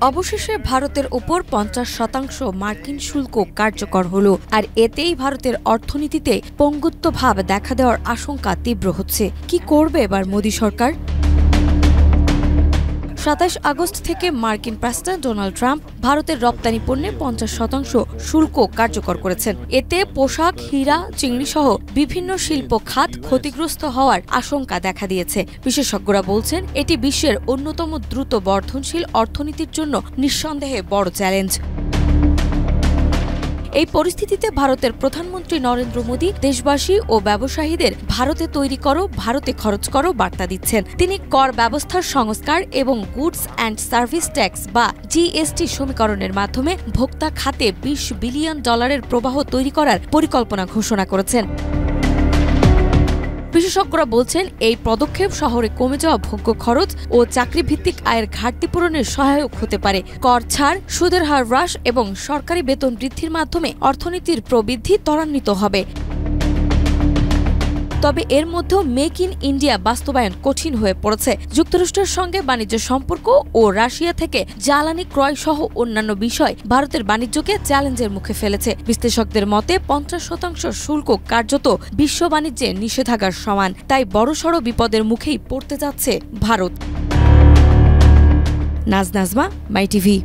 অবশেষে ভারতের উপর ৫০% মার্কিন শুল্ক কার্যকর হল, আর এতেই ভারতের অর্থনীতিতে পঙ্গুত্ব ভাব দেখা দেওয়ার আশঙ্কা তীব্র হচ্ছে। কি করবে এবার মোদী সরকার? ২৭ আগস্ট থেকে মার্কিন প্রেসিডেন্ট ডোনাল্ড ট্রাম্প ভারতের রপ্তানি পণ্যে ৫০% শুল্ক কার্যকর করেছেন। এতে পোশাক, হীরা, চিংড়ি সহ বিভিন্ন শিল্প খাত ক্ষতিগ্রস্ত হওয়ার আশঙ্কা দেখা দিয়েছে। বিশেষজ্ঞরা বলছেন, এটি বিশ্বের অন্যতম দ্রুত বর্ধনশীল অর্থনীতির জন্য নিঃসন্দেহে বড় চ্যালেঞ্জ। এই পরিস্থিতিতে ভারতের প্রধানমন্ত্রী নরেন্দ্র মোদী দেশবাসী ও ব্যবসায়ীদের ভারতে তৈরি করো, ভারতে খরচ করো বার্তা দিচ্ছেন। তিনি কর ব্যবস্থার সংস্কার এবং গুডস অ্যান্ড সার্ভিস ট্যাক্স বা জিএসটি সমীকরণের মাধ্যমে ভোক্তা খাতে $20 বিলিয়ন প্রবাহ তৈরি করার পরিকল্পনা ঘোষণা করেছেন। বিশেষজ্ঞরা বলছেন, এই পদক্ষেপ শহরে কমে যাওয়া ভোগ্য খরচ ও চাকরিভিত্তিক আয়ের ঘাটতি পূরণের সহায়ক হতে পারে। কর ছাড়, সুদের হার হ্রাস এবং সরকারি বেতন বৃদ্ধির মাধ্যমে অর্থনীতির প্রবৃদ্ধি ত্বরান্বিত হবে। তবে এর মধ্যেও মেক ইন ইন্ডিয়া বাস্তবায়ন কঠিন হয়ে পড়েছে। যুক্তরাষ্ট্রের সঙ্গে বাণিজ্য সম্পর্ক ও রাশিয়া থেকে জ্বালানি ক্রয় সহ অন্যান্য বিষয় ভারতের বাণিজ্যকে চ্যালেঞ্জের মুখে ফেলেছে। বিশ্লেষকদের মতে ৫০% শুল্ক কার্যত বিশ্ব বাণিজ্যে নিষেধাজ্ঞার সমান। তাই বড়সড় বিপদের মুখেই পড়তে যাচ্ছে ভারত। নাজমা, মাই টিভি।